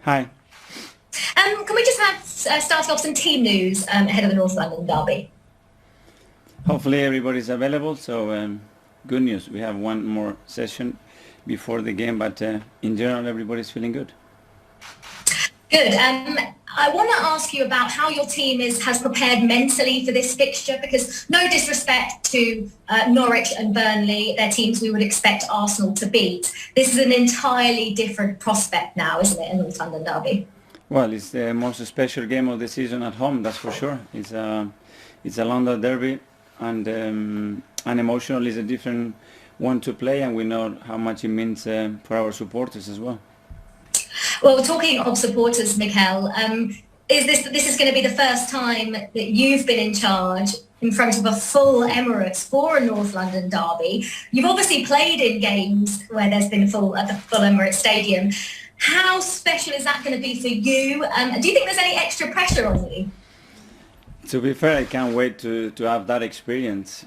Hi. Can we just have start off some team news ahead of the North London derby? Hopefully everybody's available. So good news. We have one more session before the game, but in general, everybody's feeling good. Good. I want to ask you about how your team has prepared mentally for this fixture, because no disrespect to Norwich and Burnley, they're teams we would expect Arsenal to beat. This is an entirely different prospect now, isn't it, in North London derby? Well, it's the most special game of the season at home, that's for sure. It's a London derby, and emotionally it's a different one to play, and we know how much it means for our supporters as well. Well, talking of supporters, Mikel, is this is going to be the first time that you've been in charge in front of a full Emirates for a North London derby? You've obviously played in games where there's been full at the full Emirates Stadium. How special is that going to be for you? Do you think there's any extra pressure on you? To be fair, I can't wait to have that experience.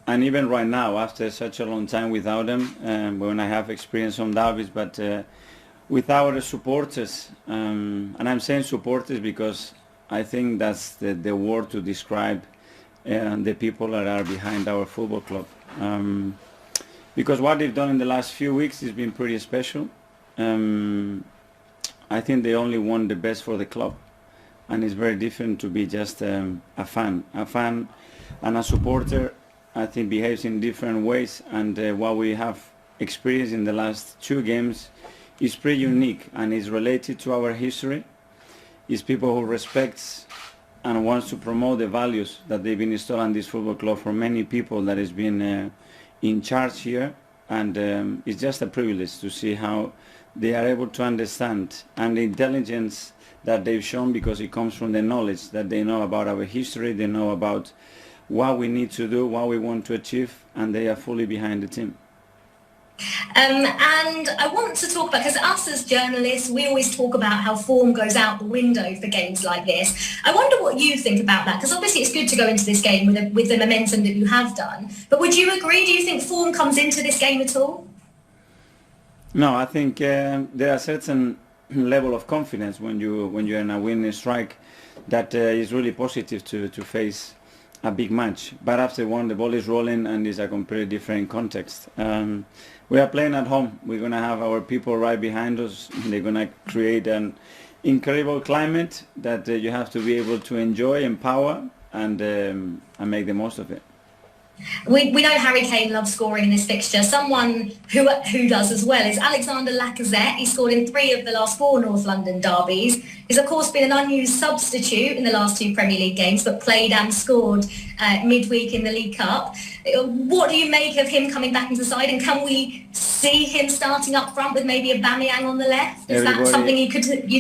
And even right now, after such a long time without them, when I have experience on derbies, but with our supporters, and I'm saying supporters because I think that's the word to describe the people that are behind our football club. Because what they've done in the last few weeks has been pretty special. I think they only want the best for the club, and it's very different to be just a fan. A fan and a supporter, I think, behaves in different ways, and what we have experienced in the last two games is pretty unique and is related to our history. It's people who respects and wants to promote the values that they've been installed in this football club for many people that has been in charge here, and it's just a privilege to see how they are able to understand, and the intelligence that they've shown, because it comes from the knowledge that they know about our history, they know about what we need to do, what we want to achieve, and they are fully behind the team. And I want to talk about, because us as journalists, we always talk about how form goes out the window for games like this. I wonder what you think about that, because obviously it's good to go into this game with the momentum that you have done. But would you agree? Do you think form comes into this game at all? No, I think there are certain level of confidence when you're in a winning strike that is really positive to face a big match. But after one, the ball is rolling and it's a completely different context. We are playing at home. We're going to have our people right behind us. They're going to create an incredible climate that you have to be able to enjoy, empower, and make the most of it. We know Harry Kane loves scoring in this fixture. Someone who does as well is Alexander Lacazette. He scored in 3 of the last 4 North London derbies. He's of course been an unused substitute in the last 2 Premier League games, but played and scored midweek in the League Cup. What do you make of him coming back into the side, and can we see him starting up front with maybe a Aubameyang on the left? Is that something you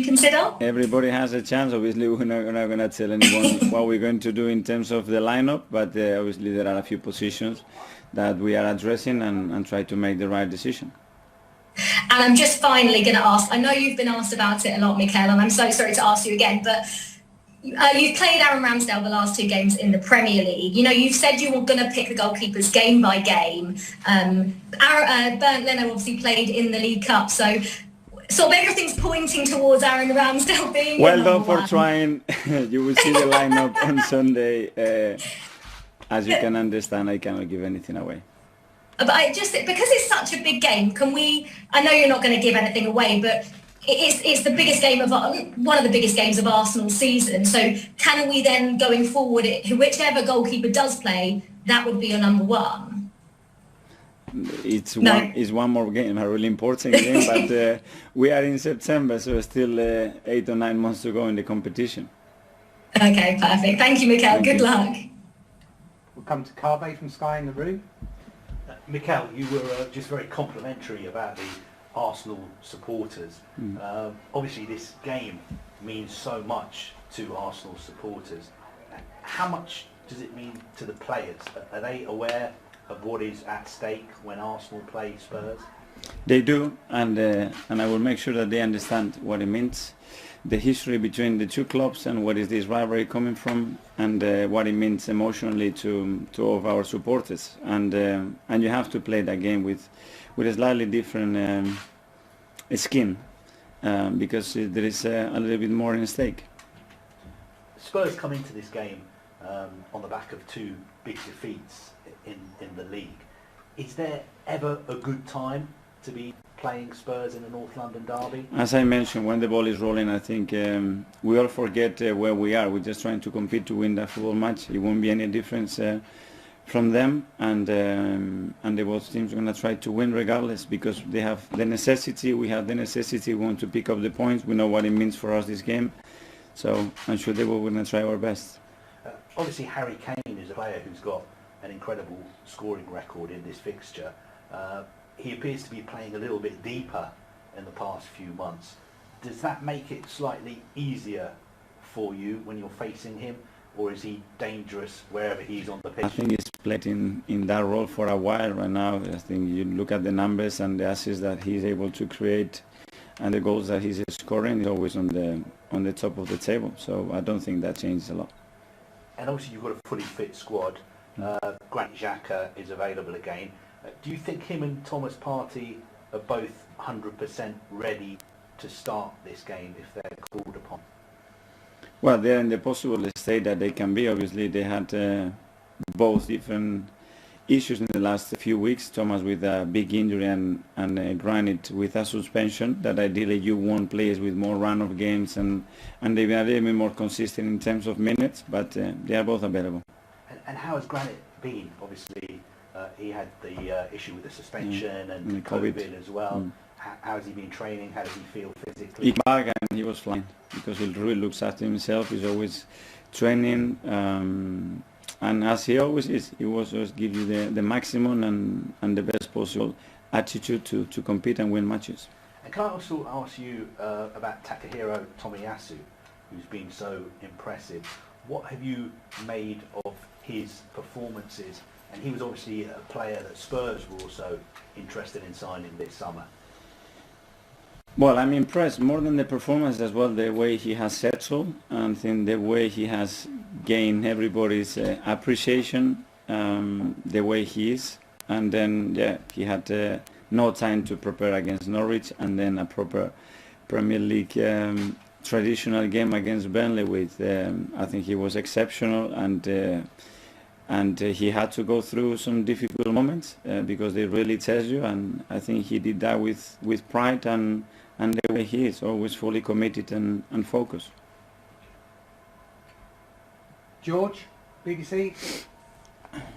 consider? Everybody has a chance. Obviously, we're not going to tell anyone what we're going to do in terms of the lineup, but obviously there are a few positions that we are addressing and try to make the right decision. And I'm just finally going to ask, I know you've been asked about it a lot, Mikel, and I'm so sorry to ask you again, but you've played Aaron Ramsdale the last 2 games in the Premier League. You know, you've said you were going to pick the goalkeepers game by game. Bernd Leno obviously played in the League Cup, so sort of everything's pointing towards Aaron Ramsdale being well done for trying. You will see the lineup on Sunday. As you can understand, I cannot give anything away. But because it's such a big game, can we? I know you're not going to give anything away, but it's the biggest game of one of the biggest games of Arsenal's season. So can we then, going forward, whichever goalkeeper does play, that would be your number one? It's one more game, a really important game, but we are in September, so still 8 or 9 months to go in the competition. Okay, perfect. Thank you, Mikel. Good luck. We'll come to Carve from Sky in the Room. Mikel, you were just very complimentary about the Arsenal supporters. Obviously this game means so much to Arsenal supporters. How much does it mean to the players? Are they aware of what is at stake when Arsenal play Spurs? They do, and I will make sure that they understand what it means, the history between the two clubs, and what is this rivalry coming from, and what it means emotionally to all of our supporters. And you have to play that game with a slightly different skin, because there is a little bit more in stake. Spurs come into this game on the back of two big defeats in the league. Is there ever a good time to be playing Spurs in a North London derby? As I mentioned, when the ball is rolling, I think we all forget where we are. We're just trying to compete to win that football match. It won't be any difference from them, and the both teams are going to try to win regardless, because they have the necessity. We have the necessity. We want to pick up the points. We know what it means for us this game, so I'm sure they will going to try our best. Obviously, Harry Kane is a player who's got an incredible scoring record in this fixture. He appears to be playing a little bit deeper in the past few months. Does that make it slightly easier for you when you're facing him, or is he dangerous wherever he's on the pitch? I think he's played in that role for a while right now. I think you look at the numbers and the assists that he's able to create and the goals that he's scoring, he's always on the top of the table. So I don't think that changes a lot. And obviously you've got a fully fit squad. Granit Xhaka is available again. Do you think him and Thomas Partey are both 100% ready to start this game if they're called upon? Well, they're in the possible state that they can be. Obviously, they had both different issues in the last few weeks. Thomas with a big injury and Granit with a suspension. That ideally you want players with more run of games and they've been a little bit more consistent in terms of minutes, but they are both available. And how has Granit been? Obviously, he had the issue with the suspension and COVID as well. How has he been training? How does he feel physically? He came back and he was flying because he really looks after himself. He's always training, and as he always is, he will always give you the maximum and the best possible attitude to compete and win matches. And can I also ask you about Takahiro Tomiyasu, who's been so impressive? What have you made of his performances? And he was obviously a player that Spurs were also interested in signing this summer. Well, I'm impressed more than the performance as well, the way he has settled, and I think the way he has gained everybody's appreciation, the way he is. And then, yeah, he had no time to prepare against Norwich, and then a proper Premier League traditional game against Burnley with, I think he was exceptional, and he had to go through some difficult moments because they really test you, and I think he did that with pride and the way he is, always fully committed and focused. George, BBC.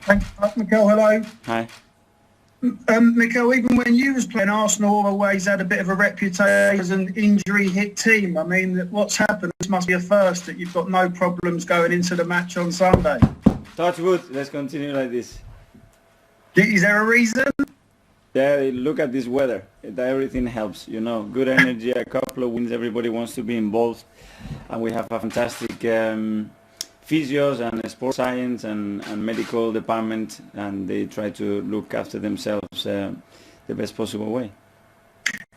Thanks, Mikel. Hello. Hi. Mikel, even when you was playing, Arsenal always had a bit of a reputation as an injury-hit team. I mean, what's happened? This must be a first, that you've got no problems going into the match on Sunday. Touch wood. Let's continue like this. Is there a reason? Yeah, look at this weather. Everything helps, you know. Good energy, a couple of wins. Everybody wants to be involved, and we have a fantastic physios and sports science and medical department, and they try to look after themselves the best possible way.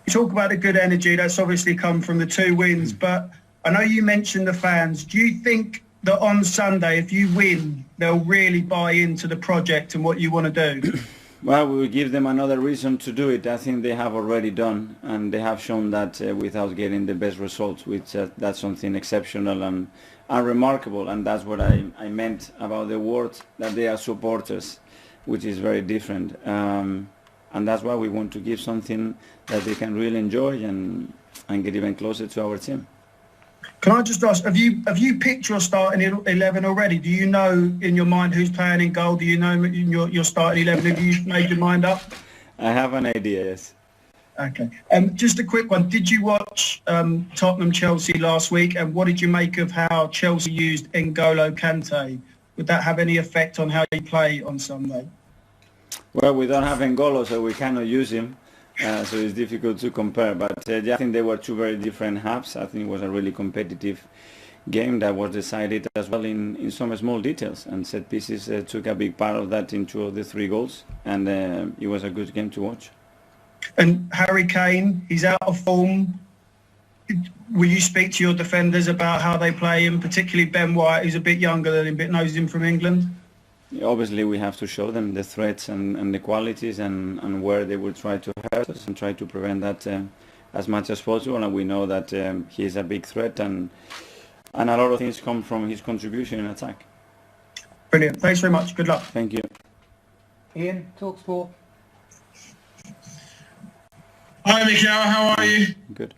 You talk about the good energy. That's obviously come from the 2 wins, but I know you mentioned the fans. Do you think that on Sunday, if you win, they'll really buy into the project and what you want to do? Well, we will give them another reason to do it. I think they have already done, and they have shown that without getting the best results, which that's something exceptional and remarkable, and that's what I meant about the word, that they are supporters, which is very different. And that's why we want to give something that they can really enjoy and get even closer to our team. Can I just ask, have you picked your starting 11 already? Do you know in your mind who's playing in goal? Do you know your starting 11? Have you made your mind up? I have an idea, yes. Okay. Just a quick one. Did you watch Tottenham-Chelsea last week? And what did you make of how Chelsea used N'Golo Kante? Would that have any effect on how you play on Sunday? Well, we don't have N'Golo, so we cannot use him. So it's difficult to compare, but yeah, I think they were 2 very different halves. I think it was a really competitive game that was decided as well in some small details, and set pieces took a big part of that in 2 of the 3 goals, and it was a good game to watch. And Harry Kane, he's out of form. Will you speak to your defenders about how they play him, particularly Ben White, who's a bit younger than him, but knows him from England? Obviously, we have to show them the threats and the qualities and where they will try to hurt us and try to prevent that as much as possible, and we know that he is a big threat, and a lot of things come from his contribution in attack. Brilliant. Thanks very much. Good luck. Thank you. Ian, TalkSport. Hi, Mikel. How are you? Good.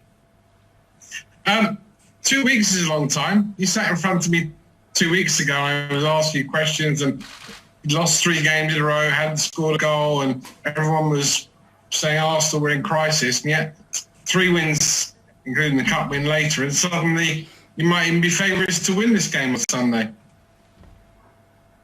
2 weeks is a long time. You sat in front of me 2 weeks ago. I was asking you questions, and you lost 3 games in a row, hadn't scored a goal, and everyone was saying Arsenal were in crisis. And yet, 3 wins, including the cup win later, and suddenly you might even be favourites to win this game on Sunday.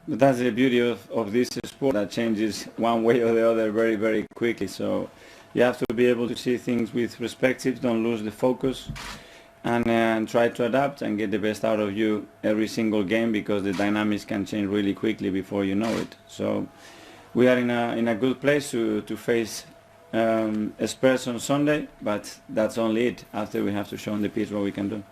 But that's the beauty of this sport, that changes one way or the other very, very quickly. So you have to be able to see things with perspective, don't lose the focus, and try to adapt and get the best out of you every single game, because the dynamics can change really quickly before you know it. So we are in a good place to face Spurs on Sunday, but that's only it. After, we have to show on the pitch what we can do.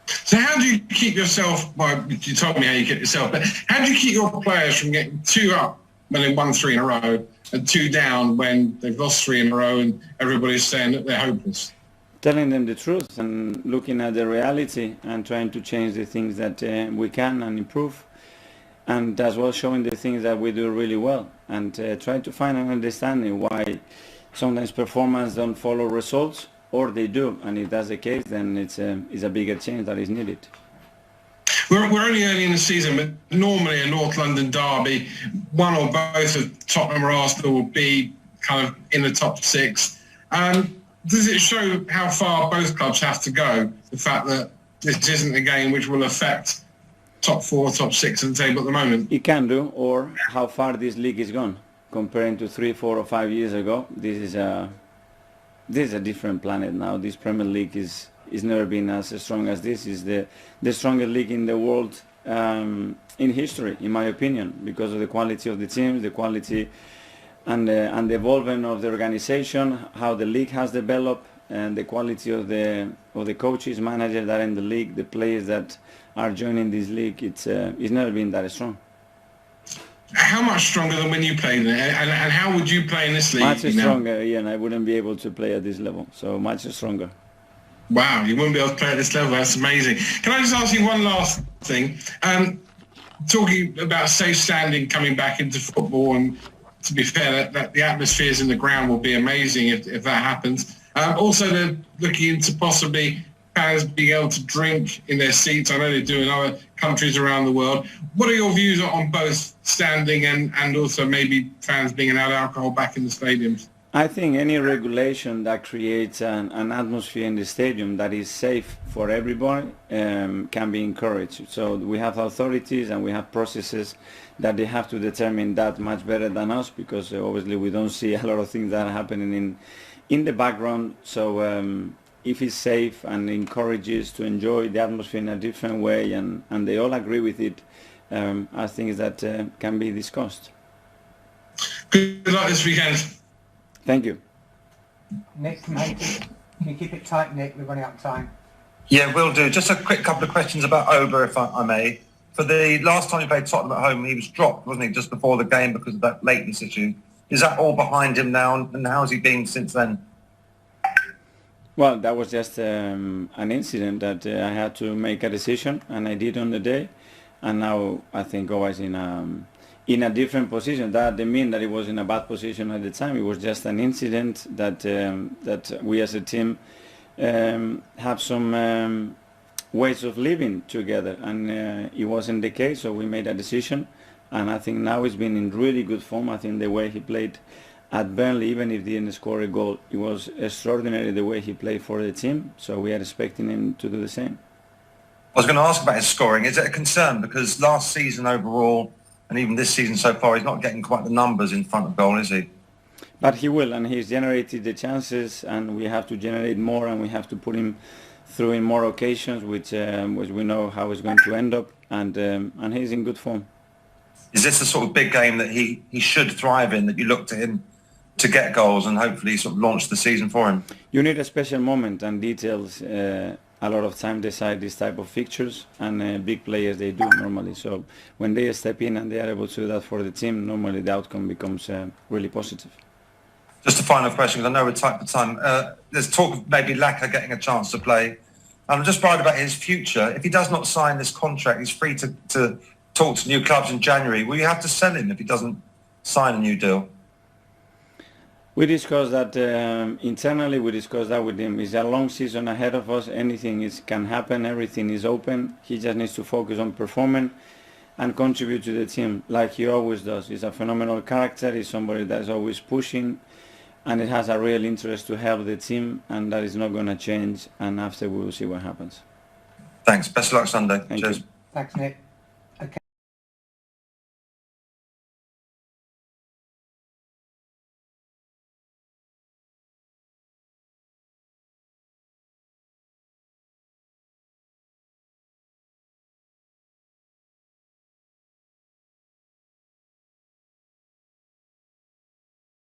So how do you keep yourself, well, you told me how you keep yourself, but how do you keep your players from getting 2 up when they've won 3 in a row and 2 down when they've lost 3 in a row and everybody's saying that they're hopeless? Telling them the truth and looking at the reality and trying to change the things that we can and improve, and as well showing the things that we do really well, and try to find an understanding why sometimes performance don't follow results, or they do, and if that's the case, then it's a bigger change that is needed. We're only early in the season, but normally a North London derby, one or both of Tottenham or Arsenal will be kind of in the top 6. Does it show how far both clubs have to go, the fact that this isn't a game which will affect top 4, top 6 in the table at the moment? It can do, or how far this league is gone. Comparing to 3, 4 or 5 years ago, this is a different planet now. This Premier League is never been as strong as this. Is the strongest league in the world in history, in my opinion, because of the quality of the teams, the quality and the evolvement of the organization, how the league has developed, and the quality of the coaches, managers that are in the league, the players that are joining this league. It's never been that strong. How much stronger than when you played there, and how would you play in this league? Much stronger, yeah, and I wouldn't be able to play at this level, so much stronger. Wow, you wouldn't be able to play at this level. That's amazing. Can I just ask you one last thing? Talking about safe standing coming back into football, and to be fair, that the atmospheres in the ground will be amazing if that happens. Also, they're looking into possibly fans being able to drink in their seats. I know they do in other countries around the world. What are your views on both standing and also maybe fans being allowed alcohol back in the stadiums? I think any regulation that creates an atmosphere in the stadium that is safe for everybody can be encouraged. So we have authorities and we have processes that they have to determine that much better than us, because obviously we don't see a lot of things that are happening in the background. So if it's safe and encourages to enjoy the atmosphere in a different way, and they all agree with it, I think that can be discussed. Good luck this weekend. Thank you. Nick from Haiti. Can you keep it tight, Nick? We're running out of time. Yeah, will do. Just a quick couple of questions about Ober, if I may. For the last time he played Tottenham at home, he was dropped, wasn't he, just before the game because of that lateness issue. Is that all behind him now, and how's he been since then? Well, that was just an incident that I had to make a decision, and I did on the day. And now I think I was in a different position. That didn't mean that it was in a bad position at the time. It was just an incident that we as a team have some ways of living together, and it wasn't the case, so we made a decision. And I think now he's been in really good form. I think the way he played at Burnley, even if he didn't score a goal, it was extraordinary the way he played for the team. So we are expecting him to do the same. I was going to ask about his scoring. Is it a concern? Because last season overall, and even this season so far, he's not getting quite the numbers in front of goal, is he? But he will, and he's generated the chances, and we have to generate more, and we have to put him through in more occasions, which we know how it's going to end up, and he's in good form. Is this the sort of big game that he should thrive in, that you look to him to get goals and hopefully sort of launch the season for him? You need a special moment, and details a lot of time decide this type of fixtures, and big players, they do normally. So when they step in and they are able to do that for the team, normally the outcome becomes really positive. Just a final question, because I know we're tight for time. There's talk of maybe Laka getting a chance to play. I'm just worried about his future. If he does not sign this contract, he's free to talk to new clubs in January. Will you have to sell him if he doesn't sign a new deal? We discussed that internally. We discussed that with him. It's a long season ahead of us. Anything can happen. Everything is open. He just needs to focus on performing and contribute to the team like he always does. He's a phenomenal character. He's somebody that's always pushing, and it has a real interest to help the team, and that is not going to change. And after, we will see what happens. Thanks. Best of luck Sunday. Thank Cheers. you. Thanks, Nick.